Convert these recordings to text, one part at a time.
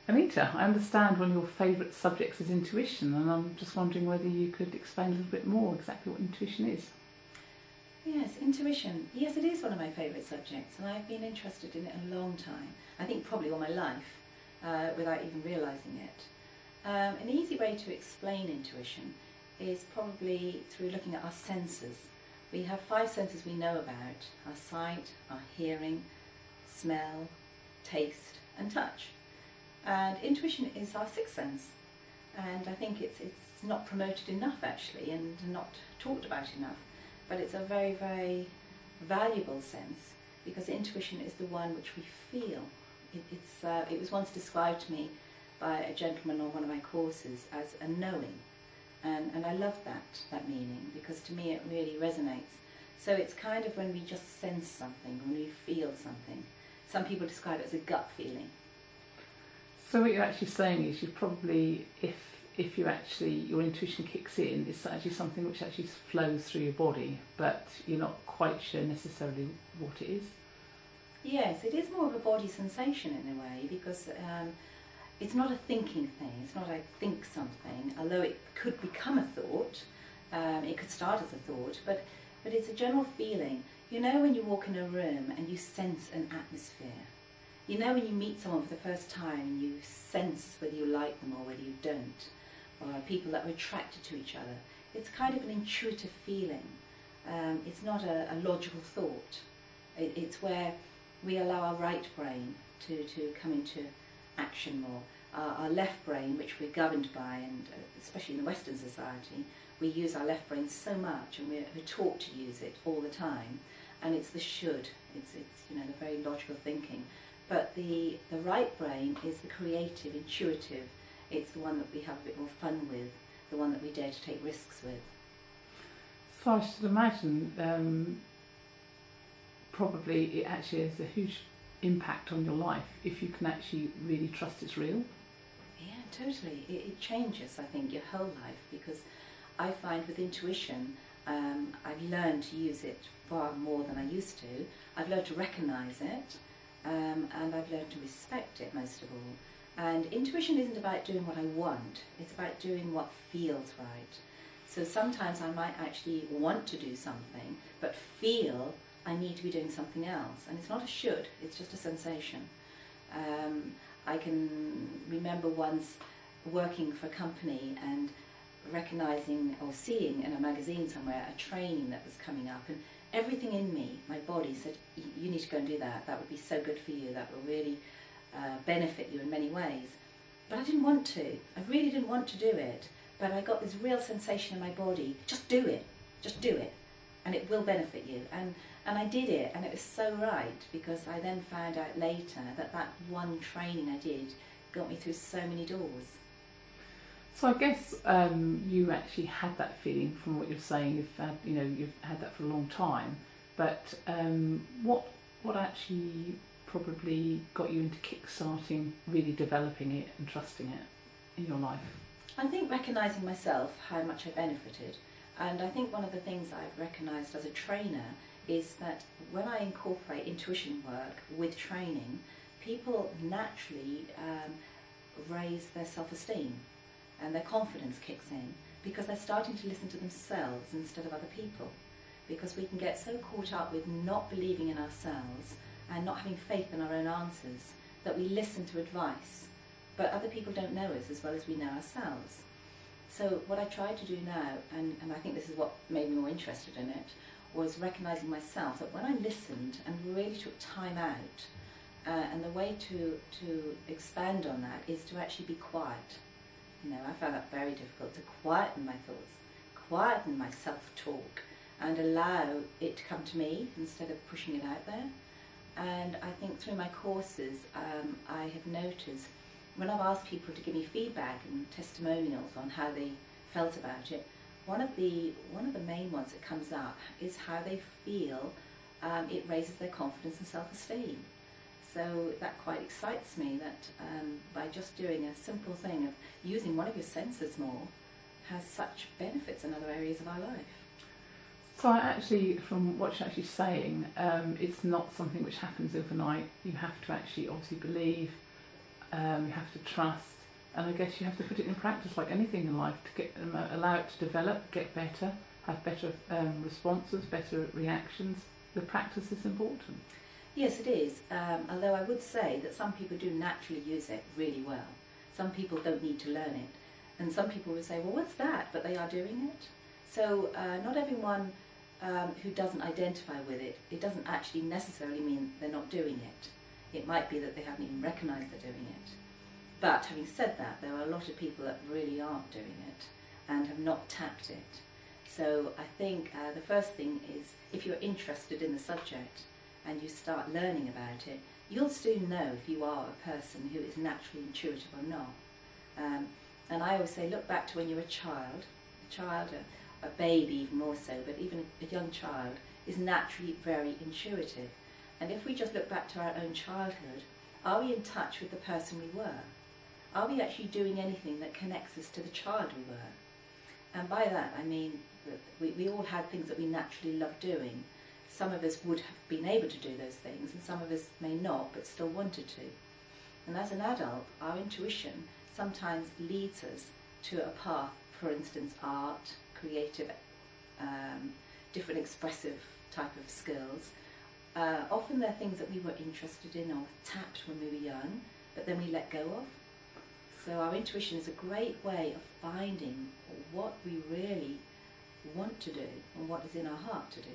Anita, I understand one of your favourite subjects is intuition, and I'm just wondering whether you could explain a little bit more exactly what intuition is. Yes, intuition. Yes, it is one of my favourite subjects, and I've been interested in it a long time. I think probably all my life, without even realising it. An easy way to explain intuition is probably through looking at our senses. We have 5 senses we know about: our sight, our hearing, smell, taste and touch. And intuition is our 6th sense, and I think it's not promoted enough actually, and not talked about enough, but it's a very, very valuable sense, because intuition is the one which we feel. It was once described to me by a gentleman on one of my courses as a knowing, and I love that meaning, because to me it really resonates. So it's kind of when we just sense something, when we feel something. Some people describe it as a gut feeling. So what you're actually saying is you probably, if you actually, your intuition kicks in, it's actually something which actually flows through your body, but you're not quite sure necessarily what it is? Yes, it is more of a body sensation in a way, because it's not a thinking thing. It's not I think something, although it could become a thought. It could start as a thought, but it's a general feeling. You know when you walk in a room and you sense an atmosphere. You know when you meet someone for the first time and you sense whether you like them or whether you don't, or people that are attracted to each other. It's kind of an intuitive feeling. It's not a logical thought. It's where we allow our right brain to come into action more. Our left brain, which we're governed by, and especially in the Western society, we use our left brain so much, and we're taught to use it all the time, and it's the should. It's you know, the very logical thinking. But the right brain is the creative, intuitive. It's the one that we have a bit more fun with, the one that we dare to take risks with. So I should imagine probably it actually has a huge impact on your life if you can actually really trust it's real. Yeah, totally. It changes, I think, your whole life, because I find with intuition, I've learned to use it far more than I used to. I've learned to recognise it, and I've learned to respect it most of all. And intuition isn't about doing what I want, it's about doing what feels right. So sometimes I might actually want to do something, but feel I need to be doing something else. And it's not a should, it's just a sensation. I can remember once working for a company and recognising or seeing in a magazine somewhere a training that was coming up, and everything in me, my body said, you need to go and do that, that would be so good for you, that will really benefit you in many ways. But I didn't want to, I really didn't want to do it, but I got this real sensation in my body, just do it, and it will benefit you. And I did it, and it was so right, because I then found out later that that one training I did got me through so many doors. So I guess you actually had that feeling from what you're saying. You've had that for a long time. But what actually probably got you into kick-starting, really developing it and trusting it in your life? I think recognising myself, how much I benefited. And I think one of the things I've recognised as a trainer is that when I incorporate intuition work with training, people naturally raise their self-esteem and their confidence kicks in, because they're starting to listen to themselves instead of other people. Because we can get so caught up with not believing in ourselves and not having faith in our own answers that we listen to advice, but other people don't know us as well as we know ourselves. So what I tried to do now, and I think this is what made me more interested in it, was recognising myself, that when I listened and really took time out, and the way to expand on that is to actually be quiet. You know, I found that very difficult, to quieten my thoughts, quieten my self-talk, and allow it to come to me instead of pushing it out there. And I think through my courses, I have noticed when I've asked people to give me feedback and testimonials on how they felt about it, one of the main ones that comes up is how they feel it raises their confidence and self-esteem. So that quite excites me, that by just doing a simple thing of using one of your senses more has such benefits in other areas of our life. So actually, from what you're actually saying, it's not something which happens overnight. You have to actually obviously believe you have to trust, and I guess you have to put it in practice like anything in life to get allow it to develop, get better, have better responses, better reactions. The practice is important. Yes, it is, although I would say that some people do naturally use it really well. Some people don't need to learn it. And some people will say, well, what's that? But they are doing it. So not everyone who doesn't identify with it, it doesn't actually necessarily mean they're not doing it. It might be that they haven't even recognised they're doing it. But having said that, there are a lot of people that really aren't doing it and have not tapped it. So I think the first thing is, if you're interested in the subject and you start learning about it, you'll soon know if you are a person who is naturally intuitive or not. And I always say, look back to when you were a child, a baby even more so, but even a young child is naturally very intuitive. And if we just look back to our own childhood, are we in touch with the person we were? Are we actually doing anything that connects us to the child we were? And by that I mean that we all had things that we naturally loved doing. Some of us would have been able to do those things, and some of us may not, but still wanted to. And as an adult, our intuition sometimes leads us to a path, for instance, art, creative, different expressive type of skills. Often they're things that we were interested in or tapped when we were young, but then we let go of. So our intuition is a great way of finding what we really want to do and what is in our heart to do.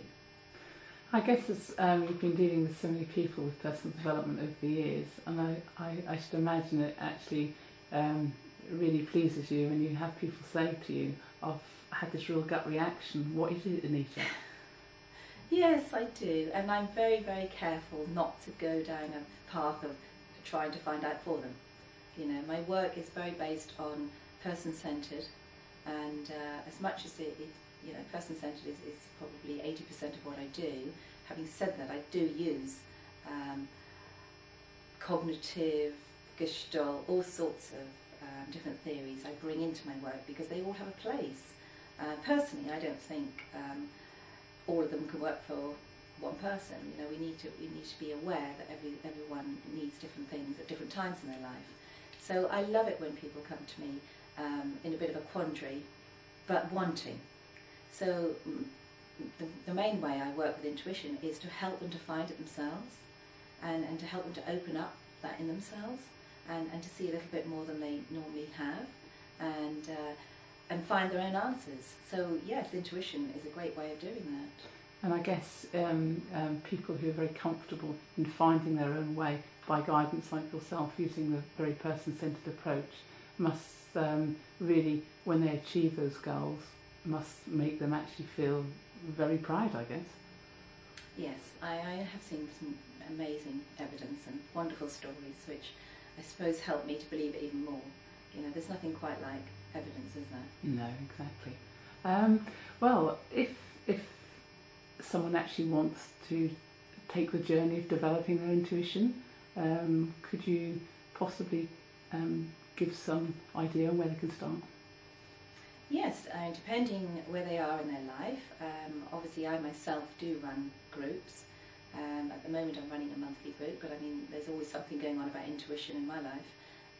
I guess as you've been dealing with so many people with personal development over the years, and I should imagine it actually really pleases you when you have people say to you, I've had this real gut reaction. What is it, Anita? Yes, I do, and I'm very, very careful not to go down a path of trying to find out for them. You know, my work is very based on person-centred, and as much as person-centred is probably 80% of what I do. Having said that, I do use cognitive, Gestalt, all sorts of different theories I bring into my work because they all have a place. Personally, I don't think all of them can work for one person. You know, we need to be aware that everyone needs different things at different times in their life. So I love it when people come to me in a bit of a quandary, but wanting. So the main way I work with intuition is to help them to find it themselves and to help them to open up that in themselves and to see a little bit more than they normally have and find their own answers. So yes, intuition is a great way of doing that. And I guess people who are very comfortable in finding their own way by guidance like yourself, using the very person-centred approach, must really, when they achieve those goals, must make them actually feel very proud, I guess. Yes, I have seen some amazing evidence and wonderful stories which I suppose help me to believe it even more. You know, there's nothing quite like evidence, is there? No, exactly. Well, if someone actually wants to take the journey of developing their intuition, could you possibly give some idea on where they can start? Yes, depending where they are in their life. Obviously I myself do run groups. At the moment I'm running a monthly group, but I mean there's always something going on about intuition in my life,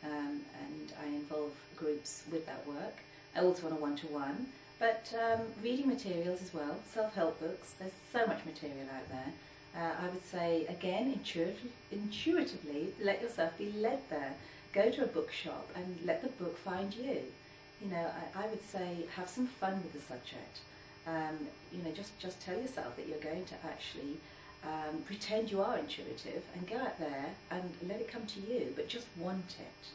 and I involve groups with that work. I also on a one-to-one, but reading materials as well, self-help books. There's so much material out there. I would say again, intuitively let yourself be led there. Go to a bookshop and let the book find you. You know, I would say have some fun with the subject. You know, just tell yourself that you're going to actually pretend you are intuitive and go out there and let it come to you, but just want it.